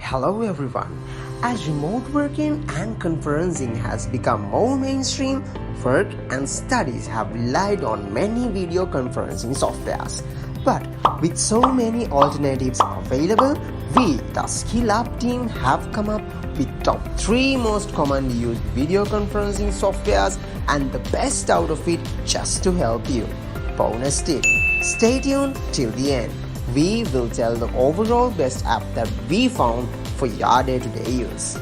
Hello everyone. As remote working and conferencing has become more mainstream, work and studies have relied on many video conferencing softwares. But with so many alternatives available, we, the Skill Up team, have come up with top 3 most commonly used video conferencing softwares and the best out of it just to help you. Bonus tip: stay tuned till the end. We will tell the overall best app that we found for your day-to-day use.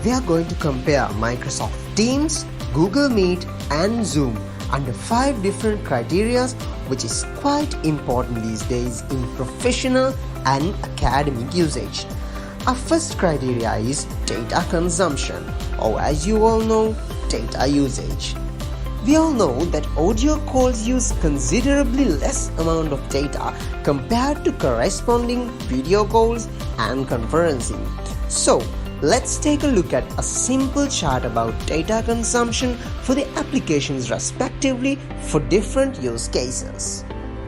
We are going to compare Microsoft Teams, Google Meet and Zoom under 5 different criteria, which is quite important these days in professional and academic usage. Our first criteria is data consumption, or as you all know, data usage. We all know that audio calls use considerably less amount of data compared to corresponding video calls and conferencing. So, let's take a look at a simple chart about data consumption for the applications respectively for different use cases.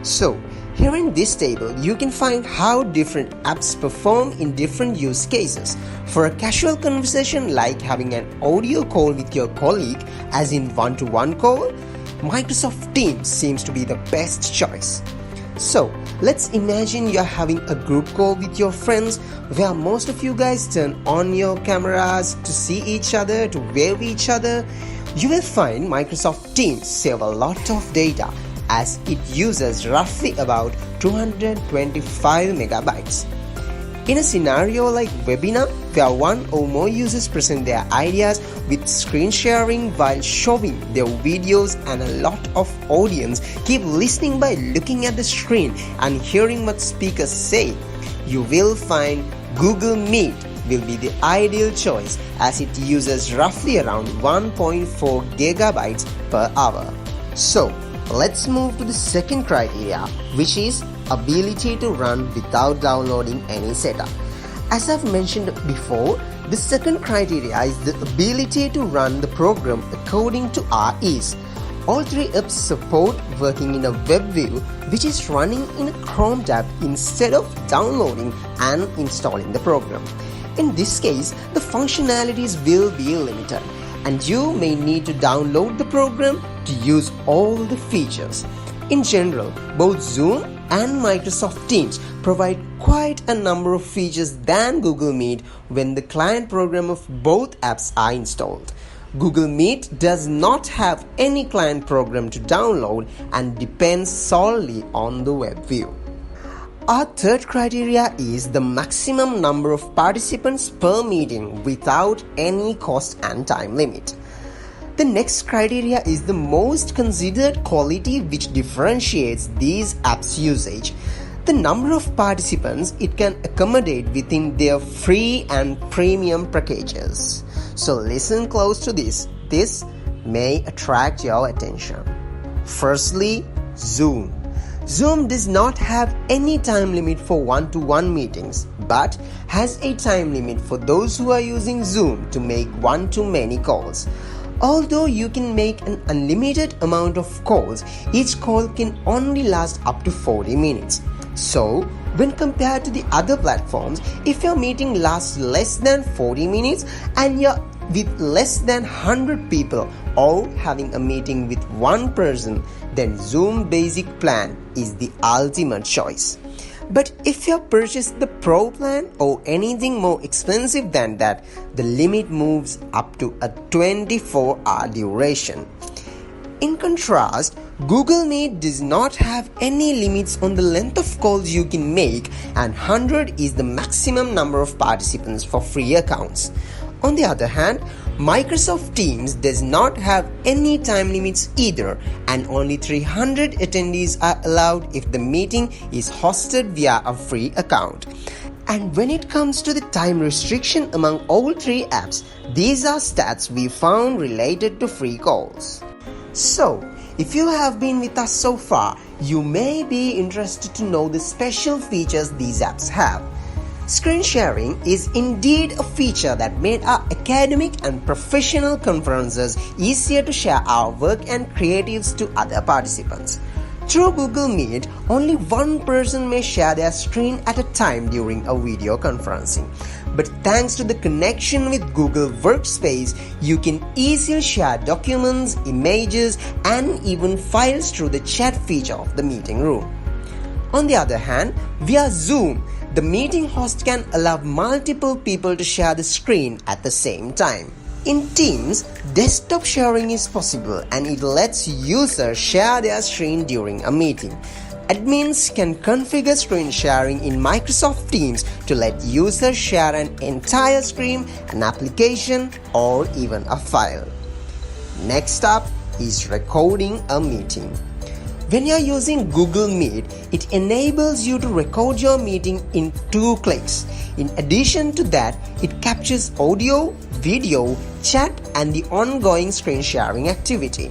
So, here in this table, you can find how different apps perform in different use cases. For a casual conversation like having an audio call with your colleague, as in one-to-one call, Microsoft Teams seems to be the best choice. So, let's imagine you're having a group call with your friends where most of you guys turn on your cameras to see each other, to wave each other. You will find Microsoft Teams save a lot of data, as it uses roughly about 225 megabytes. In a scenario like webinar, where one or more users present their ideas with screen sharing while showing their videos, and a lot of audience keep listening by looking at the screen and hearing what speakers say, you will find Google Meet will be the ideal choice, as it uses roughly around 1.4 gigabytes per hour. So, let's move to the second criteria, which is ability to run without downloading any setup. As I've mentioned before, the second criteria is the ability to run the program according to our ease. All 3 apps support working in a web view, which is running in a Chrome tab instead of downloading and installing the program. In this case, the functionalities will be limited, and you may need to download the program to use all the features. In general, both Zoom and Microsoft Teams provide quite a number of features than Google Meet when the client program of both apps are installed. Google Meet does not have any client program to download and depends solely on the web view. Our third criteria is the maximum number of participants per meeting without any cost and time limit. The next criteria is the most considered quality, which differentiates these apps' usage: the number of participants it can accommodate within their free and premium packages. So listen close to this. This may attract your attention. Firstly, Zoom. Zoom does not have any time limit for one-to-one meetings, but has a time limit for those who are using Zoom to make one-to-many calls. Although you can make an unlimited amount of calls, each call can only last up to 40 minutes. So, when compared to the other platforms, if your meeting lasts less than 40 minutes and you're with less than 100 people or having a meeting with one person, then Zoom Basic plan is the ultimate choice. But if you purchase the Pro plan or anything more expensive than that, the limit moves up to a 24-hour duration. In contrast, Google Meet does not have any limits on the length of calls you can make, and 100 is the maximum number of participants for free accounts. On the other hand, Microsoft Teams does not have any time limits either, and only 300 attendees are allowed if the meeting is hosted via a free account. And when it comes to the time restriction among all 3 apps, these are stats we found related to free calls. So, if you have been with us so far, you may be interested to know the special features these apps have. Screen sharing is indeed a feature that made our academic and professional conferences easier to share our work and creatives to other participants. Through Google Meet, only one person may share their screen at a time during a video conferencing. But thanks to the connection with Google Workspace, you can easily share documents, images, and even files through the chat feature of the meeting room. On the other hand, via Zoom, the meeting host can allow multiple people to share the screen at the same time. In Teams, desktop sharing is possible and it lets users share their screen during a meeting. Admins can configure screen sharing in Microsoft Teams to let users share an entire screen, an application, or even a file. Next up is recording a meeting. When you're using Google Meet, it enables you to record your meeting in 2 clicks. In addition to that, it captures audio, video, chat, and the ongoing screen sharing activity.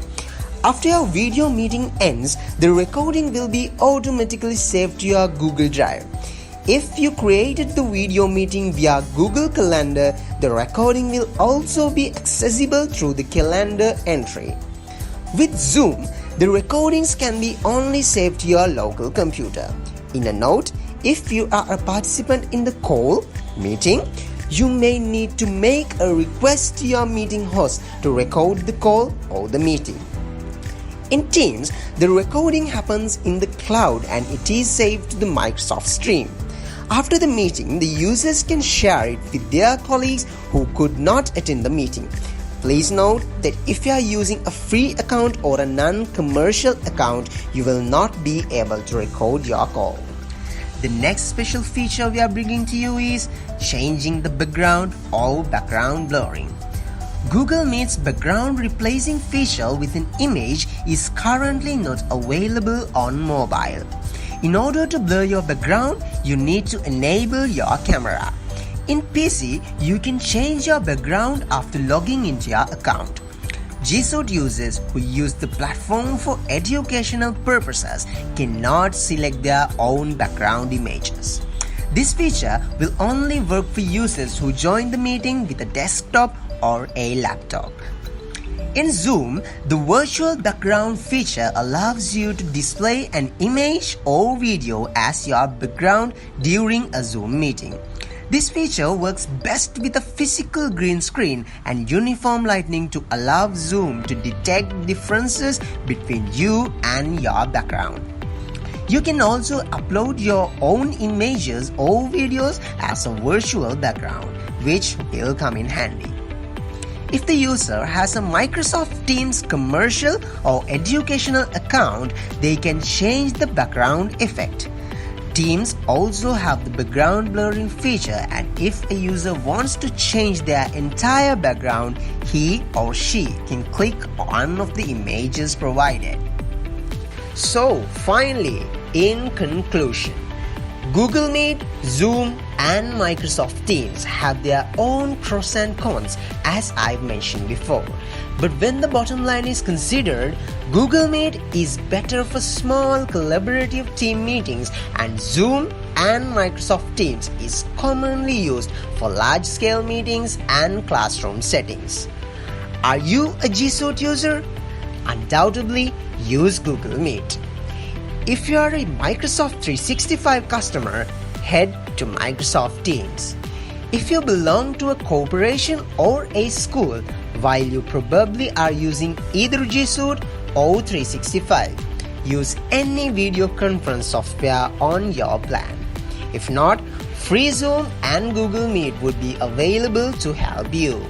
After your video meeting ends, the recording will be automatically saved to your Google Drive. If you created the video meeting via Google Calendar, the recording will also be accessible through the calendar entry. With Zoom, the recordings can be only saved to your local computer. In a note, if you are a participant in the call meeting, you may need to make a request to your meeting host to record the call or the meeting. In Teams, the recording happens in the cloud and it is saved to the Microsoft Stream. After the meeting, the users can share it with their colleagues who could not attend the meeting. Please note that if you are using a free account or a non-commercial account, you will not be able to record your call. The next special feature we are bringing to you is changing the background or background blurring. Google Meet's background replacing feature with an image is currently not available on mobile. In order to blur your background, you need to enable your camera. In PC, you can change your background after logging into your account. G Suite users who use the platform for educational purposes cannot select their own background images. This feature will only work for users who join the meeting with a desktop or a laptop. In Zoom, the virtual background feature allows you to display an image or video as your background during a Zoom meeting. This feature works best with a physical green screen and uniform lighting to allow Zoom to detect differences between you and your background. You can also upload your own images or videos as a virtual background, which will come in handy. If the user has a Microsoft Teams commercial or educational account, they can change the background effect. Teams also have the background blurring feature, and if a user wants to change their entire background, he or she can click on one of the images provided. So finally, in conclusion, Google Meet, Zoom, and Microsoft Teams have their own pros and cons, as I've mentioned before. But when the bottom line is considered, Google Meet is better for small collaborative team meetings, and Zoom and Microsoft Teams is commonly used for large-scale meetings and classroom settings. Are you a G Suite user? Undoubtedly, use Google Meet. If you are a Microsoft 365 customer, head to Microsoft Teams. If you belong to a corporation or a school, while you probably are using either G Suite or 365, use any video conference software on your plan. If not, free Zoom and Google Meet would be available to help you.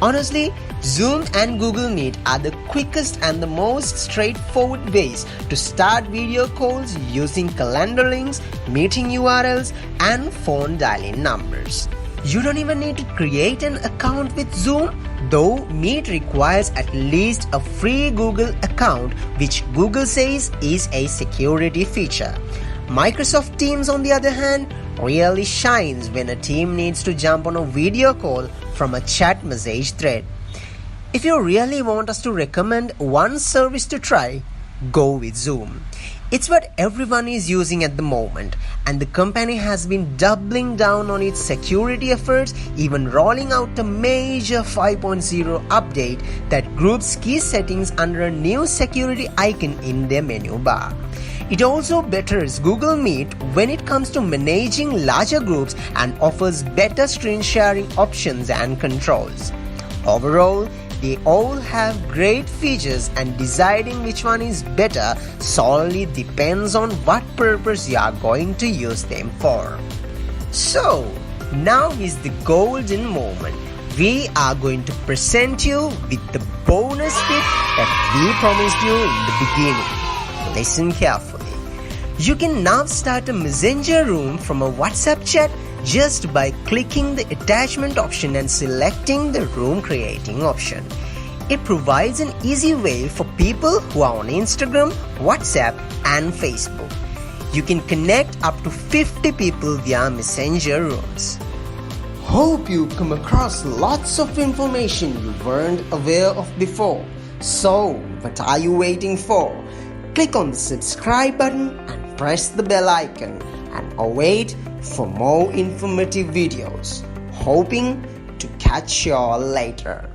Honestly, Zoom and Google Meet are the quickest and the most straightforward ways to start video calls using calendar links, meeting URLs, and phone dial-in numbers. You don't even need to create an account with Zoom, though Meet requires at least a free Google account, which Google says is a security feature. Microsoft Teams, on the other hand, really shines when a team needs to jump on a video call from a chat message thread. If you really want us to recommend one service to try, go with Zoom. It's what everyone is using at the moment, and the company has been doubling down on its security efforts, even rolling out a major 5.0 update that groups key settings under a new security icon in their menu bar. It also betters Google Meet when it comes to managing larger groups and offers better screen sharing options and controls. Overall, they all have great features, and deciding which one is better solely depends on what purpose you are going to use them for. So, now is the golden moment. We are going to present you with the bonus tip that we promised you in the beginning. Listen carefully. You can now start a Messenger room from a WhatsApp chat just by clicking the attachment option and selecting the room creating option. It provides an easy way for people who are on Instagram, WhatsApp and Facebook. You can connect up to 50 people via Messenger rooms. Hope you come across lots of information you weren't aware of before. So, what are you waiting for? Click on the subscribe button and press the bell icon and await for more informative videos. Hoping to catch you all later.